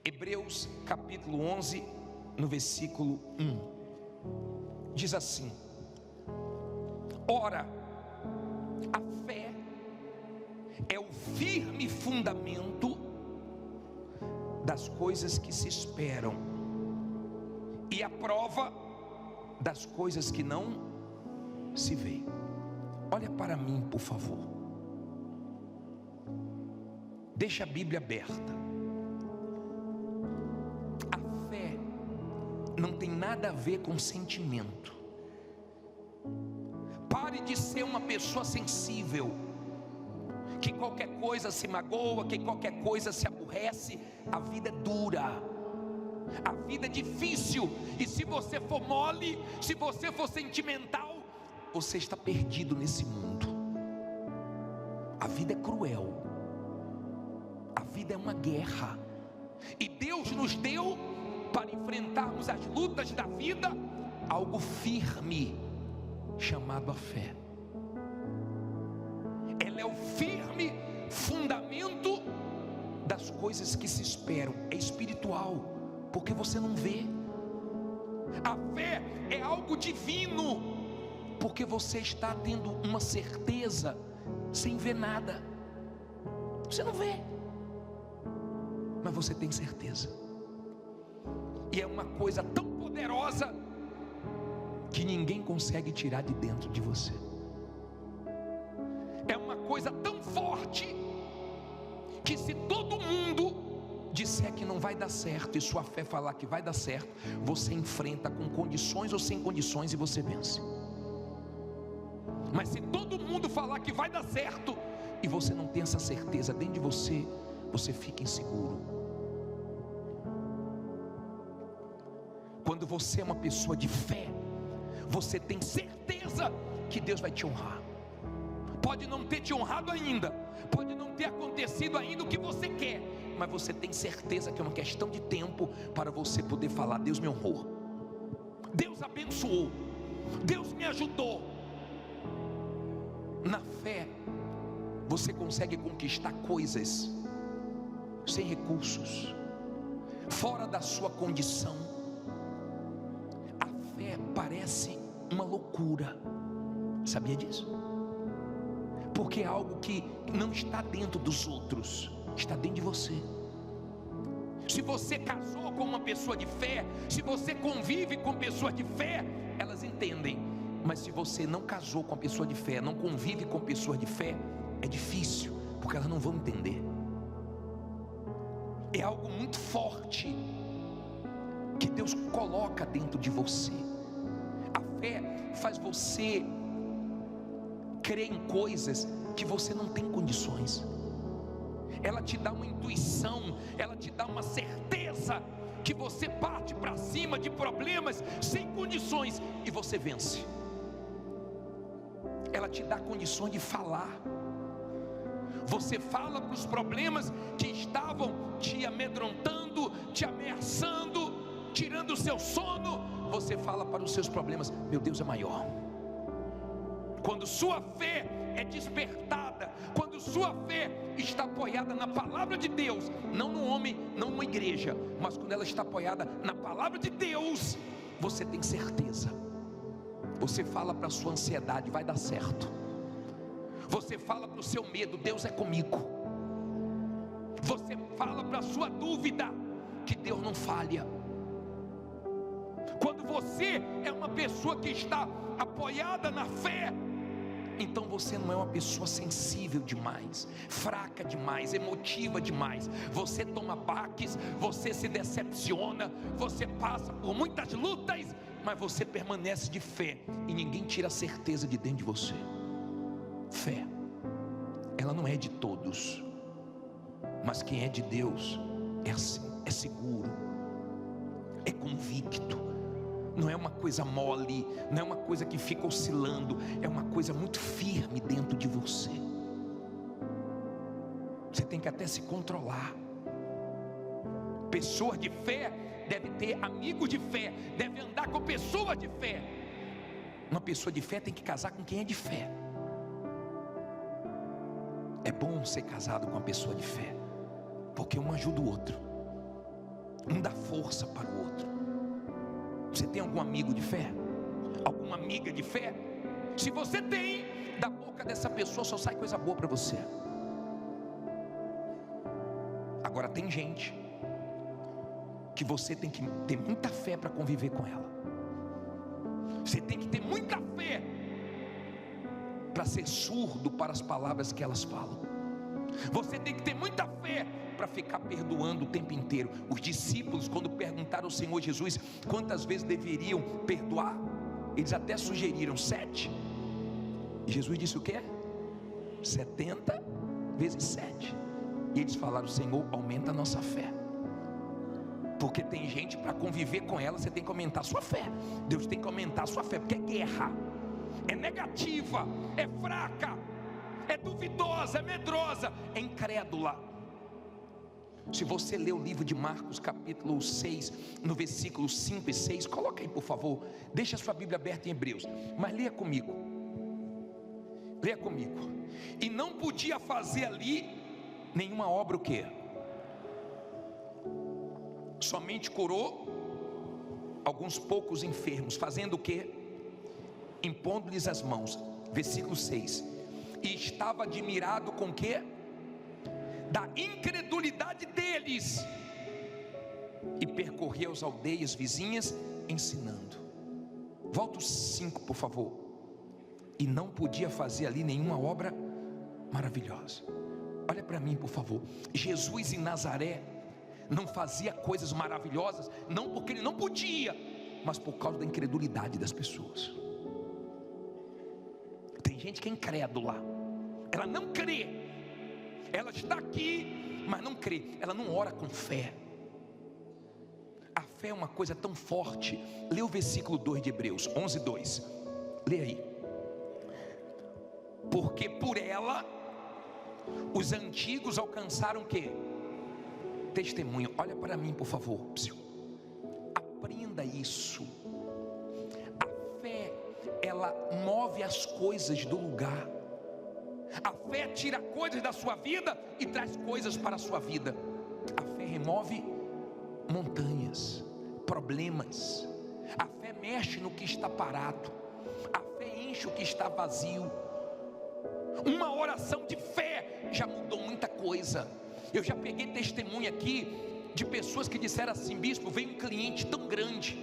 Hebreus capítulo 11, no versículo 1, diz assim: ora, a fé é o firme fundamento das coisas que se esperam e a prova das coisas que não se vê. Olha para mim, por favor. Deixa a Bíblia aberta. A fé não tem nada a ver com sentimento. Pare de ser uma pessoa sensível, que qualquer coisa se magoa, que qualquer coisa se aborrece. A vida é dura, a vida é difícil, e se você for mole, se você for sentimental, você está perdido nesse mundo. A vida é cruel, a vida é uma guerra, e Deus nos deu para enfrentarmos as lutas da vida algo firme, chamado a fé. Ela é o firme fundamento das coisas que se esperam. É espiritual, porque você não vê. A fé é algo divino, porque você está tendo uma certeza sem ver nada. Você não vê, mas você tem certeza. E é uma coisa tão poderosa que ninguém consegue tirar de dentro de você. É uma coisa tão forte que se todo mundo disser que não vai dar certo e sua fé falar que vai dar certo, você enfrenta com condições ou sem condições e você vence. Mas se todo mundo falar que vai dar certo e você não tem essa certeza dentro de você, você fica inseguro. Quando você é uma pessoa de fé, você tem certeza que Deus vai te honrar. Pode não ter te honrado ainda, pode não ter acontecido ainda o que você quer, mas você tem certeza que é uma questão de tempo para você poder falar: Deus me honrou, Deus abençoou, Deus me ajudou. Na fé, você consegue conquistar coisas sem recursos, fora da sua condição. A fé parece uma loucura, sabia disso? Porque é algo que não está dentro dos outros, está dentro de você. Se você casou com uma pessoa de fé, se você convive com pessoas de fé, elas entendem. Mas se você não casou com a pessoa de fé, não convive com pessoas de fé, é difícil, porque elas não vão entender. É algo muito forte que Deus coloca dentro de você. A fé faz você crer em coisas que você não tem condições. Ela te dá uma intuição, ela te dá uma certeza que você parte para cima de problemas sem condições e você vence. Ela te dá condições de falar. Você fala para os problemas que estavam te amedrontando, te ameaçando, tirando o seu sono. Você fala para os seus problemas: meu Deus é maior. Quando sua fé é despertada, quando sua fé está apoiada na palavra de Deus, não no homem, não numa igreja, mas quando ela está apoiada na palavra de Deus, você tem certeza. Você fala para a sua ansiedade: vai dar certo. Você fala para o seu medo: Deus é comigo. Você fala para a sua dúvida que Deus não falha. Quando você é uma pessoa que está apoiada na fé, então você não é uma pessoa sensível demais, fraca demais, emotiva demais. Você toma baques, você se decepciona, você passa por muitas lutas, mas você permanece de fé e ninguém tira a certeza de dentro de você. Fé, ela não é de todos, mas quem é de Deus é assim, é seguro, é convicto. Não é uma coisa mole, não é uma coisa que fica oscilando, é uma coisa muito firme dentro de você. Você tem que até se controlar. Pessoas de fé devem ter amigos de fé, devem andar com pessoas de fé. Uma pessoa de fé tem que casar com quem é de fé. É bom ser casado com uma pessoa de fé, porque um ajuda o outro. Um dá força para o outro. Você tem algum amigo de fé? Alguma amiga de fé? Se você tem, da boca dessa pessoa só sai coisa boa para você. Agora tem gente que você tem que ter muita fé para conviver com ela. Você tem que ter muita fé para ser surdo para as palavras que elas falam. Você tem que ter muita fé para ficar perdoando o tempo inteiro. Os discípulos, quando perguntaram ao Senhor Jesus quantas vezes deveriam perdoar, eles até sugeriram 7. E Jesus disse o quê? 70 vezes 7. E eles falaram: Senhor, aumenta a nossa fé. Porque tem gente, para conviver com ela, você tem que aumentar a sua fé. Deus tem que aumentar a sua fé, porque é guerra, é negativa, é fraca, é duvidosa, é medrosa, é incrédula. Se você ler o livro de Marcos capítulo 6, no versículo 5 e 6, coloca aí por favor, deixa a sua Bíblia aberta em Hebreus, mas leia comigo. Leia comigo. E não podia fazer ali nenhuma obra o quê? Somente curou alguns poucos enfermos, fazendo o quê? Impondo-lhes as mãos. Versículo 6. E estava admirado com o quê? Da incredulidade deles, e percorria as aldeias vizinhas ensinando. Volta o 5 por favor. E não podia fazer ali nenhuma obra maravilhosa. Olha para mim por favor. Jesus em Nazaré não fazia coisas maravilhosas, não porque ele não podia, mas por causa da incredulidade das pessoas. Tem gente que é incrédula, ela não crê, ela está aqui, mas não crê, ela não ora com fé. A fé é uma coisa tão forte. Lê o versículo 2 de Hebreus 11:2. Lê aí. Porque por ela os antigos alcançaram o quê? Testemunho. Olha para mim por favor. Aprenda isso. A fé, ela move as coisas do lugar. A fé tira coisas da sua vida e traz coisas para a sua vida. A fé remove montanhas, problemas. A fé mexe no que está parado. A fé enche o que está vazio. Uma oração de fé já mudou muita coisa. Eu já peguei testemunho aqui de pessoas que disseram assim: bispo, veio um cliente tão grande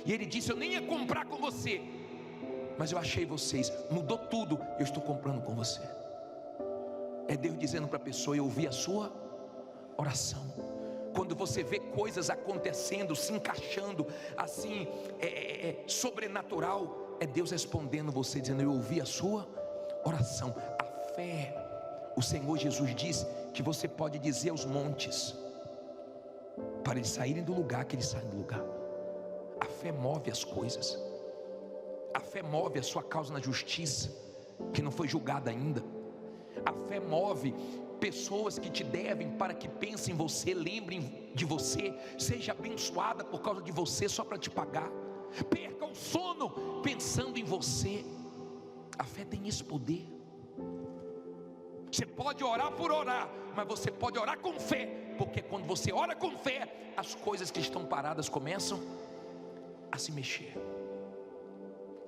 e ele disse: eu nem ia comprar com você, mas eu achei vocês, mudou tudo, eu estou comprando com você. É Deus dizendo para a pessoa: eu ouvi a sua oração. Quando você vê coisas acontecendo, se encaixando assim, sobrenatural, é Deus respondendo você, dizendo: eu ouvi a sua oração. A fé, o Senhor Jesus diz que você pode dizer aos montes para eles saírem do lugar, que eles saem do lugar. A fé move as coisas. A fé move a sua causa na justiça, que não foi julgada ainda. A fé move pessoas que te devem, para que pensem em você, lembrem de você, seja abençoada por causa de você, só para te pagar. Perca o sono pensando em você. A fé tem esse poder. Você pode orar por orar, mas você pode orar com fé, porque quando você ora com fé, as coisas que estão paradas começam a se mexer.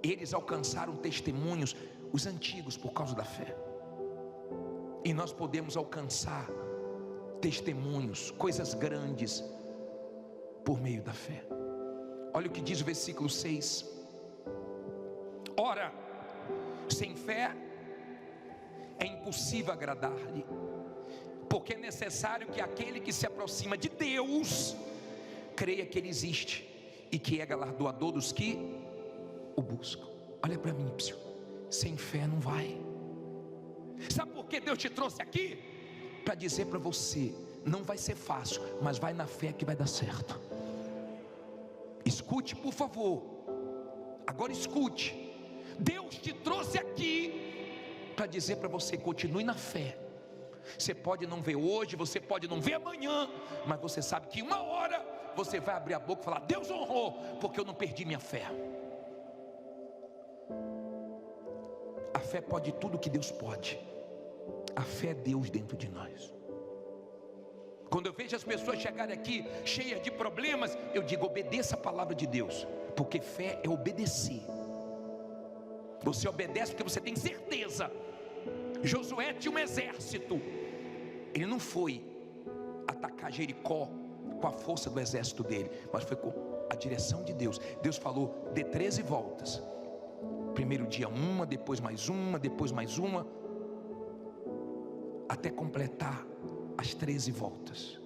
Eles alcançaram testemunhos, os antigos, por causa da fé. E nós podemos alcançar testemunhos, coisas grandes, por meio da fé. Olha o que diz o versículo 6. Ora, sem fé é impossível agradar-lhe, porque é necessário que aquele que se aproxima de Deus creia que Ele existe e que é galardoador dos que o buscam. Olha para mim, sem fé não vai. Sabe por que Deus te trouxe aqui? Para dizer para você: não vai ser fácil, mas vai na fé que vai dar certo. Escute por favor. Agora escute. Deus te trouxe aqui para dizer para você: continue na fé. Você pode não ver hoje, você pode não ver amanhã, mas você sabe que uma hora você vai abrir a boca e falar: Deus honrou, porque eu não perdi minha fé. A fé pode tudo que Deus pode. A fé é Deus dentro de nós. Quando eu vejo as pessoas chegarem aqui cheias de problemas, eu digo: obedeça a palavra de Deus, porque fé é obedecer. Você obedece porque você tem certeza. Josué tinha um exército, ele não foi atacar Jericó com a força do exército dele, mas foi com a direção de Deus. Deus falou: dê 13 voltas. Primeiro dia uma, depois mais uma, depois mais uma, até completar as 13 voltas.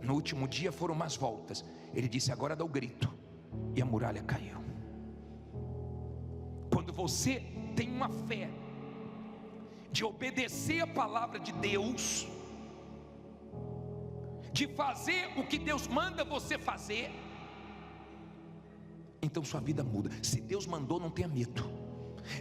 No último dia foram mais voltas. Ele disse: agora dá o grito. E a muralha caiu. Quando você tem uma fé de obedecer a palavra de Deus, de fazer o que Deus manda você fazer, então sua vida muda. Se Deus mandou, não tenha medo.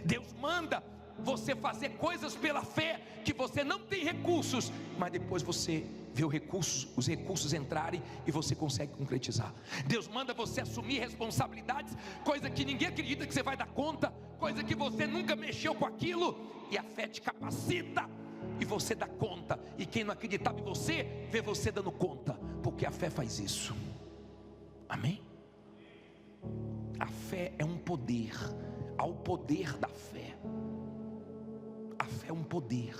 Deus manda você fazer coisas pela fé que você não tem recursos, mas depois você vê os recursos entrarem e você consegue concretizar. Deus manda você assumir responsabilidades, coisa que ninguém acredita que você vai dar conta, coisa que você nunca mexeu com aquilo, e a fé te capacita e você dá conta. E quem não acreditava em você, vê você dando conta, porque a fé faz isso. Amém? A fé é um poder. Ao poder da fé. A fé é um poder.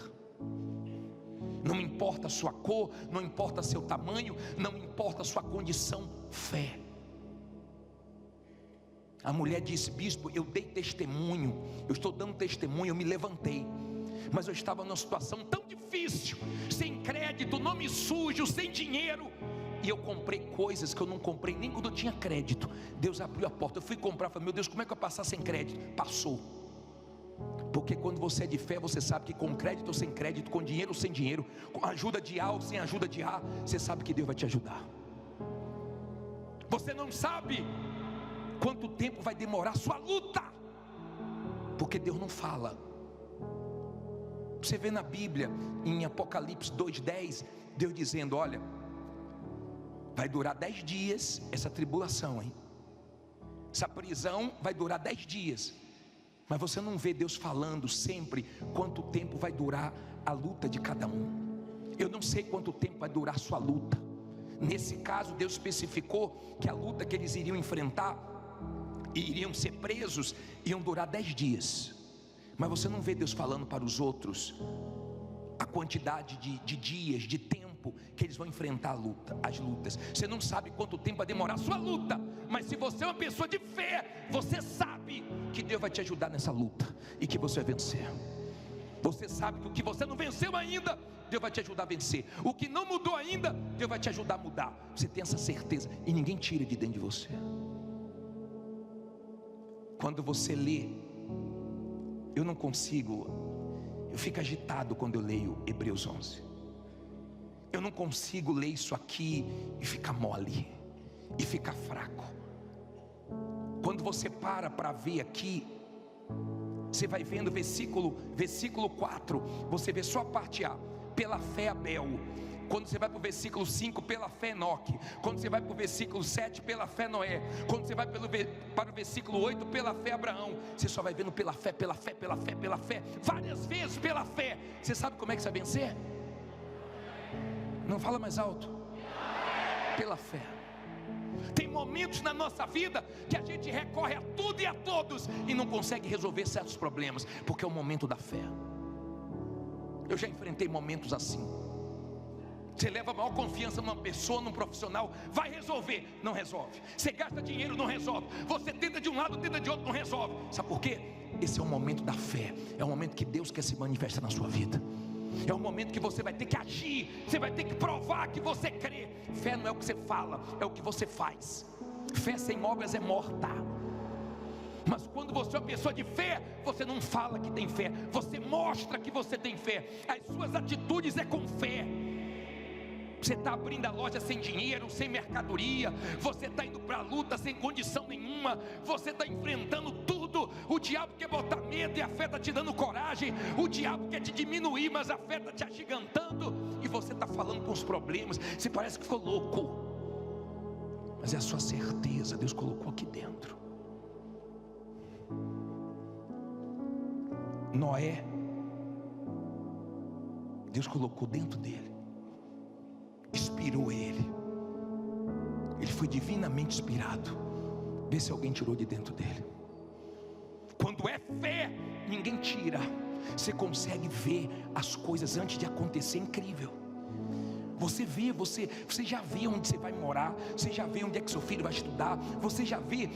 Não importa a sua cor, não importa seu tamanho, não importa a sua condição, fé. A mulher disse: bispo, eu dei testemunho, eu estou dando testemunho, eu me levantei, mas eu estava numa situação tão difícil, sem crédito, nome sujo, sem dinheiro, e eu comprei coisas que eu não comprei nem quando eu tinha crédito. Deus abriu a porta, eu fui comprar, falei: meu Deus, como é que eu vou passar sem crédito? Passou. Porque quando você é de fé, você sabe que com crédito ou sem crédito, com dinheiro ou sem dinheiro, com ajuda de A ou sem ajuda de A, você sabe que Deus vai te ajudar. Você não sabe quanto tempo vai demorar a sua luta, porque Deus não fala. Você vê na Bíblia, em Apocalipse 2:10, Deus dizendo: olha, vai durar 10 dias essa tribulação, hein? Essa prisão vai durar 10 dias. Mas você não vê Deus falando sempre quanto tempo vai durar a luta de cada um. Eu não sei quanto tempo vai durar a sua luta. Nesse caso, Deus especificou que a luta que eles iriam enfrentar, e iriam ser presos, iam durar 10 dias. Mas você não vê Deus falando para os outros a quantidade de dias, de tempo que eles vão enfrentar as lutas. Você não sabe quanto tempo vai demorar a sua luta, mas se você é uma pessoa de fé, você sabe que Deus vai te ajudar nessa luta e que você vai vencer. Você sabe que o que você não venceu ainda, Deus vai te ajudar a vencer. O que não mudou ainda, Deus vai te ajudar a mudar. Você tem essa certeza e ninguém tira de dentro de você. Quando você lê, eu não consigo, eu fico agitado quando eu leio Hebreus 11. Eu não consigo ler isso aqui e ficar mole, e ficar fraco. Quando você para ver aqui, você vai vendo versículo 4, você vê só a parte A: pela fé Abel. Quando você vai para o versículo 5, pela fé Enoque. Quando você vai para o versículo 7, pela fé Noé. Quando você vai para o versículo 8, pela fé Abraão. Você só vai vendo pela fé, pela fé, pela fé, pela fé, várias vezes pela fé. Você sabe como é que você vai vencer? Não fala mais alto. Pela fé. Tem momentos na nossa vida que a gente recorre a tudo e a todos e não consegue resolver certos problemas, porque é o momento da fé. Eu já enfrentei momentos assim. Você leva a maior confiança numa pessoa, num profissional, vai resolver, não resolve. Você gasta dinheiro, não resolve. Você tenta de um lado, tenta de outro, não resolve. Sabe por quê? Esse é o momento da fé. É o momento que Deus quer se manifestar na sua vida. É o momento que você vai ter que agir. Você vai ter que provar que você crê. Fé não é o que você fala, é o que você faz. Fé sem obras é morta. Mas quando você é uma pessoa de fé, você não fala que tem fé, você mostra que você tem fé. As suas atitudes é com fé. Você está abrindo a loja sem dinheiro, sem mercadoria. Você está indo para a luta sem condição nenhuma. Você está enfrentando tudo. O diabo quer botar medo e a fé está te dando coragem. O diabo quer te diminuir, mas a fé está te agigantando. E você está falando com os problemas. Você parece que ficou louco, mas é a sua certeza. Deus colocou aqui dentro. Noé, Deus colocou dentro dele. inspirou ele. Ele foi divinamente inspirado. Vê se alguém tirou de dentro dele. Quando é fé, ninguém tira. Você consegue ver as coisas antes de acontecer. Incrível. Você vê, você já vê onde você vai morar, você já vê onde é que seu filho vai estudar, você já vê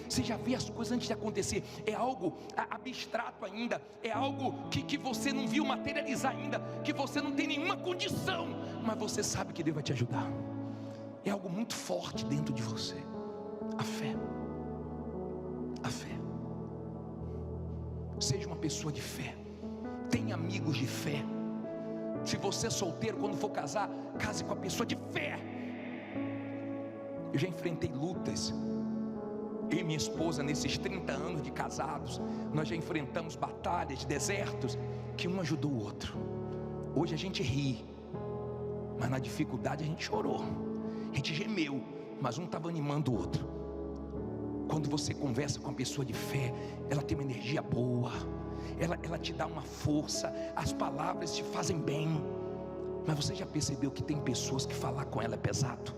as coisas antes de acontecer. É algo abstrato ainda, é algo que você não viu materializar ainda, que você não tem nenhuma condição, mas você sabe que Deus vai te ajudar. É algo muito forte dentro de você. A fé. A fé. Seja uma pessoa de fé. Tenha amigos de fé. Se você é solteiro, quando for casar, case com a pessoa de fé. Eu já enfrentei lutas. Eu e minha esposa, nesses 30 anos de casados, nós já enfrentamos batalhas, desertos, que um ajudou o outro. Hoje a gente ri, mas na dificuldade a gente chorou, a gente gemeu, mas um estava animando o outro. Quando você conversa com uma pessoa de fé, ela tem uma energia boa, ela te dá uma força, as palavras te fazem bem. Mas você já percebeu que tem pessoas que falar com ela é pesado?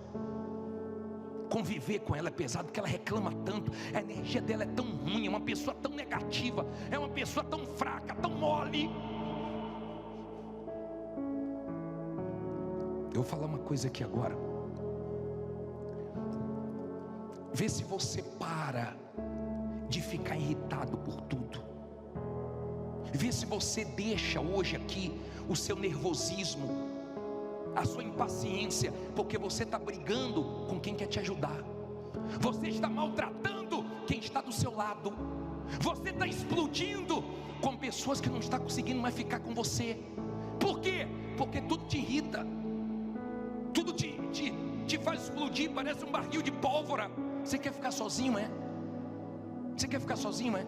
Conviver com ela é pesado, porque ela reclama tanto, a energia dela é tão ruim, é uma pessoa tão negativa, é uma pessoa tão fraca, tão mole. Eu vou falar uma coisa aqui agora. Vê se você para de ficar irritado por tudo. Vê se você deixa hoje aqui o seu nervosismo, a sua impaciência, porque você está brigando com quem quer te ajudar. Você está maltratando quem está do seu lado. Você está explodindo com pessoas que não estão conseguindo mais ficar com você. Por quê? Porque tudo te irrita, tudo te faz explodir, parece um barril de pólvora. Você quer ficar sozinho, é? Você quer ficar sozinho, é?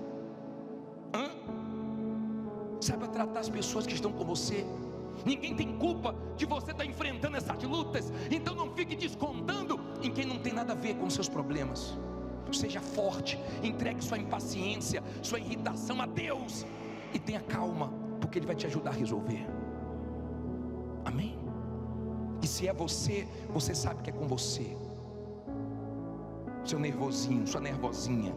Saiba tratar as pessoas que estão com você. Ninguém tem culpa de você estar enfrentando essas lutas. Então não fique descontando em quem não tem nada a ver com os seus problemas. Seja forte, entregue sua impaciência, sua irritação a Deus e tenha calma, porque Ele vai te ajudar a resolver. Amém? E se é você, você sabe que é com você. Seu nervosinho, sua nervosinha,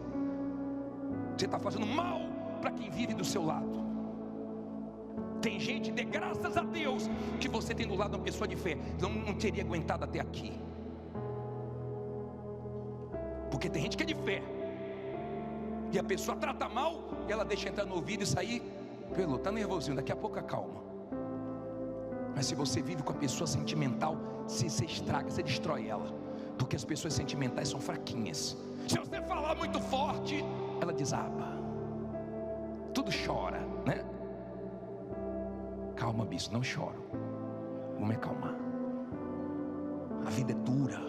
você está fazendo mal para quem vive do seu lado. Tem gente, dê graças a Deus que você tem do lado uma pessoa de fé. Não teria aguentado até aqui. Porque tem gente que é de fé, e a pessoa trata mal, e ela deixa entrar no ouvido e sair. Pelo, está nervosinho, daqui a pouco acalma. Mas se você vive com a pessoa sentimental, você estraga, você destrói ela. Porque as pessoas sentimentais são fraquinhas. Se você falar muito forte, ela desaba. Tudo chora, né? Calma, bicho, não choro. Vamos acalmar. A vida é dura.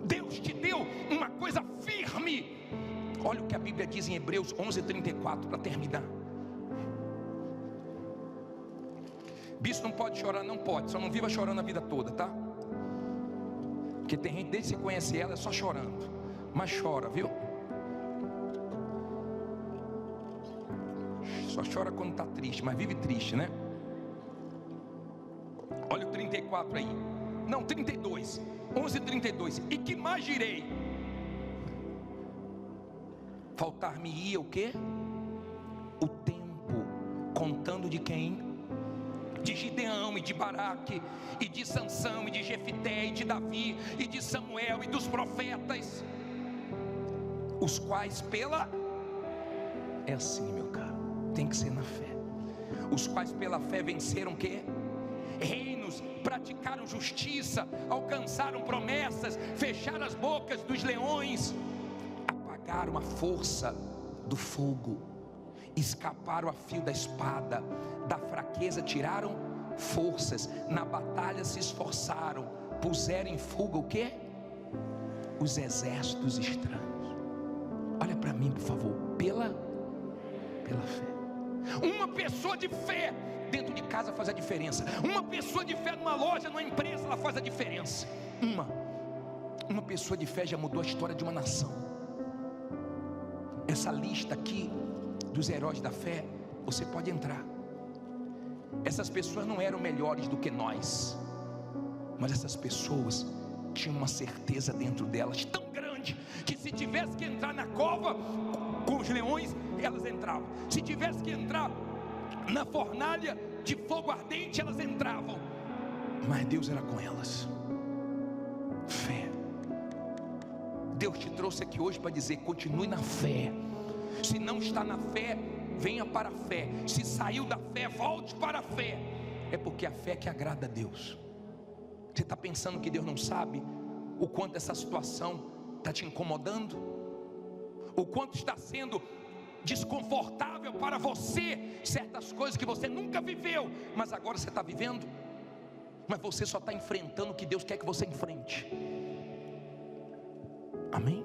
Deus te deu uma coisa firme. Olha o que a Bíblia diz em Hebreus 11:34, para terminar. Bicho não pode chorar, não pode. Só não viva chorando a vida toda, tá? Porque tem gente, desde que você conhece ela, é só chorando. Mas chora, viu? Só chora quando está triste, mas vive triste, né? Olha o 34 aí. Não, 32. 11:32. E que mais direi? Faltar-me-ia o quê? O tempo, contando de quem? De Gideão e de Baraque, e de Sansão, e de Jefité, e de Davi, e de Samuel, e dos profetas, os quais é assim, meu caro, tem que ser na fé. Os quais pela fé venceram o quê? Reinos, praticaram justiça, alcançaram promessas, fecharam as bocas dos leões, apagaram a força do fogo, escaparam a fio da espada, da fraqueza tiraram forças, na batalha se esforçaram, puseram em fuga o quê? Os exércitos estranhos. Olha para mim, por favor, pela fé. Uma pessoa de fé dentro de casa faz a diferença. Uma pessoa de fé numa loja, numa empresa, ela faz a diferença. Uma pessoa de fé já mudou a história de uma nação. Essa lista aqui dos heróis da fé, você pode entrar. Essas pessoas não eram melhores do que nós. Mas essas pessoas tinham uma certeza dentro delas tão grande, que se tivesse que entrar na cova com os leões, elas entravam. Se tivesse que entrar na fornalha de fogo ardente, elas entravam. Mas Deus era com elas. Fé. Deus te trouxe aqui hoje para dizer: continue na fé. Se não está na fé, venha para a fé. Se saiu da fé, volte para a fé. É porque a fé que agrada a Deus. Você está pensando que Deus não sabe o quanto essa situação está te incomodando? O quanto está sendo desconfortável para você certas coisas que você nunca viveu, mas agora você está vivendo? Mas você só está enfrentando o que Deus quer que você enfrente. Amém?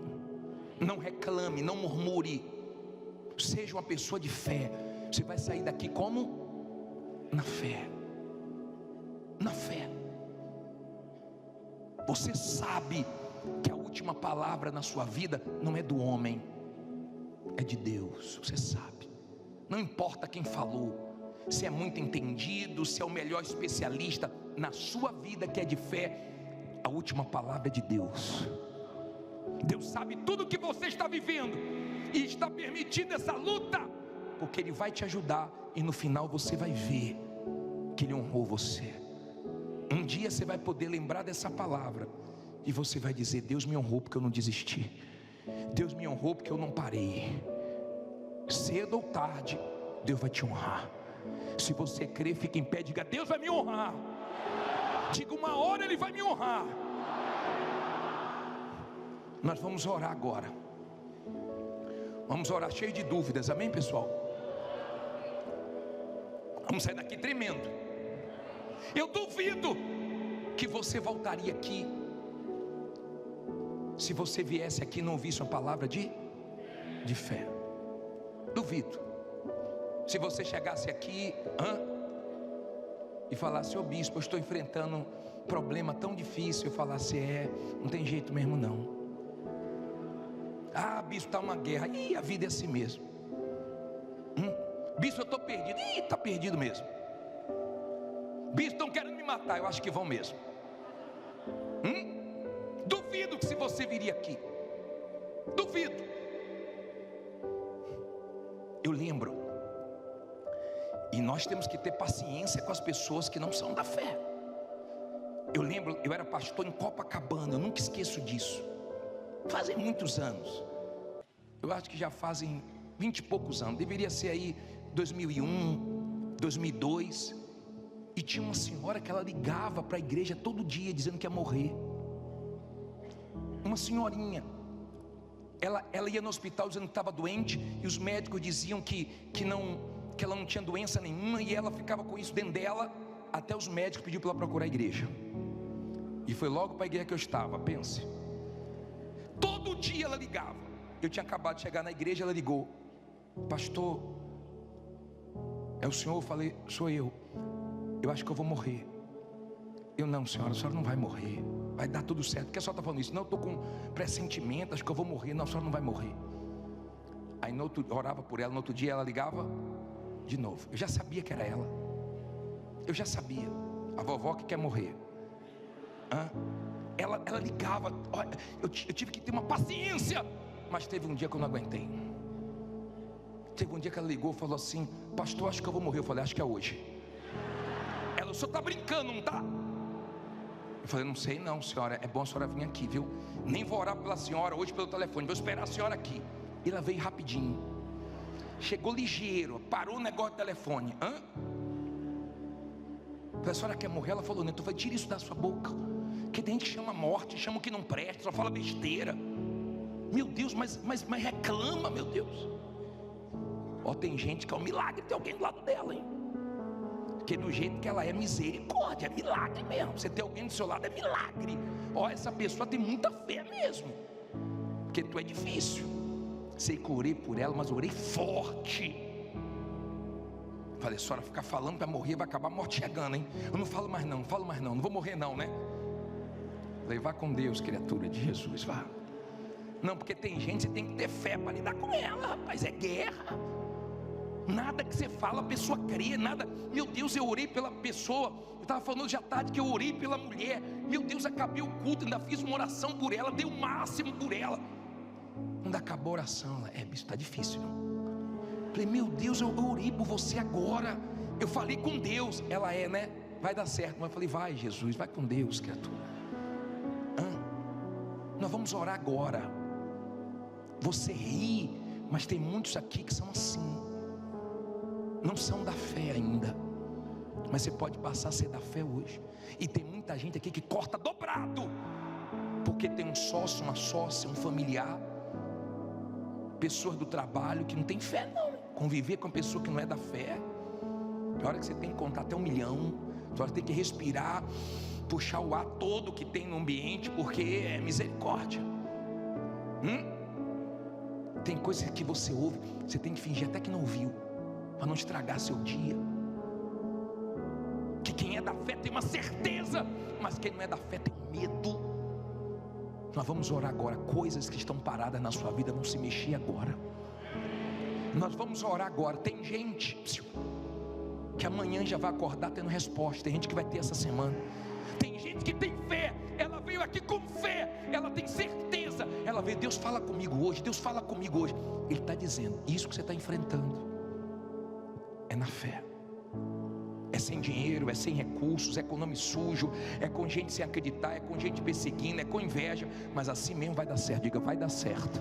Não reclame, não murmure. Seja uma pessoa de fé. Você vai sair daqui como? Na fé. Na fé. Você sabe que a última palavra na sua vida não é do homem, é de Deus. Você sabe. Não importa quem falou, se é muito entendido, se é o melhor especialista. Na sua vida que é de fé, a última palavra é de Deus. Deus sabe tudo o que você está vivendo e está permitindo essa luta, porque Ele vai te ajudar, e no final você vai ver que Ele honrou você. Um dia você vai poder lembrar dessa palavra e você vai dizer: Deus me honrou porque eu não desisti. Deus me honrou porque eu não parei. Cedo ou tarde, Deus vai te honrar. Se você crer, fica em pé, diga: Deus vai me honrar. Diga: uma hora Ele vai me honrar. Nós vamos orar agora. Vamos orar cheio de dúvidas, amém, pessoal? Vamos sair daqui tremendo. Eu duvido que você voltaria aqui se você viesse aqui e não ouvisse uma palavra de fé. Duvido. Se você chegasse aqui e falasse: ô bispo, eu estou enfrentando um problema tão difícil. Eu falasse: não tem jeito mesmo não. Ah, bispo, está uma guerra. Ih, a vida é assim mesmo. Bispo, eu estou perdido. Ih, está perdido mesmo. Bispo, estão querendo me matar. Eu acho que vão mesmo. Duvido que se você viria aqui. Duvido. Eu lembro. E nós temos que ter paciência com as pessoas que não são da fé. Eu lembro, eu era pastor em Copacabana. Eu nunca esqueço disso. Fazem muitos anos. Eu acho que já fazem 20 e poucos anos. Deveria ser aí 2001, 2002. E tinha uma senhora que ela ligava para a igreja todo dia dizendo que ia morrer. Uma senhorinha. Ela ia no hospital dizendo que estava doente, e os médicos diziam que ela não tinha doença nenhuma, e ela ficava com isso dentro dela, até os médicos pediram para ela procurar a igreja. E foi logo para a igreja que eu estava, pense. Todo dia ela ligava. Eu tinha acabado de chegar na igreja, ela ligou: pastor, é o senhor? Eu falei: sou eu. Eu acho que eu vou morrer. Eu: não, senhora, a senhora não vai morrer. Vai dar tudo certo. Por que a senhora está falando isso? Não, eu estou com pressentimento, acho que eu vou morrer. Não, a senhora não vai morrer. Aí orava por ela. No outro dia ela ligava de novo. Eu já sabia que era ela. Eu já sabia. A vovó que quer morrer. Ela ligava. Eu tive que ter uma paciência. Mas teve um dia que eu não aguentei. Teve um dia que ela ligou e falou assim: pastor, acho que eu vou morrer. Eu falei: acho que é hoje. Ela: o senhor está brincando, não está? Eu falei: não sei não, senhora. É bom a senhora vir aqui, viu? Nem vou orar pela senhora hoje pelo telefone. Vou esperar a senhora aqui. E ela veio rapidinho. Chegou ligeiro. Parou o negócio do telefone. Eu falei: a senhora quer morrer? Ela falou: não. Eu falei: tira isso da sua boca. Que tem gente que chama morte, chama o que não presta, só fala besteira. Meu Deus, mas reclama, meu Deus. Tem gente que é um milagre ter alguém do lado dela, hein? Porque do jeito que ela é, misericórdia, é milagre mesmo. Você ter alguém do seu lado é milagre. Essa pessoa tem muita fé mesmo. Porque tu é difícil. Sei que eu orei por ela, mas orei forte. Falei: a senhora ficar falando para morrer, vai acabar a morte chegando, hein? Eu não falo mais não, não vou morrer não, né? Falei: vá com Deus, criatura de Jesus, vá. Não, porque tem gente, você tem que ter fé para lidar com ela, rapaz, é guerra. Nada que você fala, a pessoa crê, nada. Meu Deus, eu orei pela pessoa. Eu estava falando hoje à tarde que eu orei pela mulher Meu Deus, acabei o culto, ainda fiz uma oração por ela, dei o máximo por ela. Quando acabou a oração, ela, bicho, está difícil, não? Falei, meu Deus, eu orei por você agora, eu falei com Deus. Ela, né? Vai dar certo. Mas eu falei, vai Jesus, vai com Deus, criatura. Nós vamos orar agora. Você ri, mas tem muitos aqui que são assim, não são da fé ainda, mas você pode passar a ser da fé hoje. E tem muita gente aqui que corta dobrado, porque tem um sócio, uma sócia, um familiar, pessoas do trabalho que não tem fé não. Conviver com uma pessoa que não é da fé, tem hora que você tem que contar até 1 milhão, tem hora que tem que respirar, puxar o ar todo que tem no ambiente, porque é misericórdia. Tem coisas que você ouve, você tem que fingir até que não ouviu, para não estragar seu dia. Que quem é da fé tem uma certeza, mas quem não é da fé tem medo. Nós vamos orar agora. Coisas que estão paradas na sua vida vão se mexer agora. Nós vamos orar agora. Tem gente que amanhã já vai acordar tendo resposta. Tem gente que vai ter essa semana. Tem gente que tem fé, ela veio aqui com fé, ela tem certeza, ela veio, Deus fala comigo hoje, Deus fala comigo hoje. Ele está dizendo, isso que você está enfrentando é na fé. É sem dinheiro, é sem recursos, é com nome sujo, é com gente sem acreditar, é com gente perseguindo, é com inveja, mas assim mesmo vai dar certo. Diga, vai dar certo.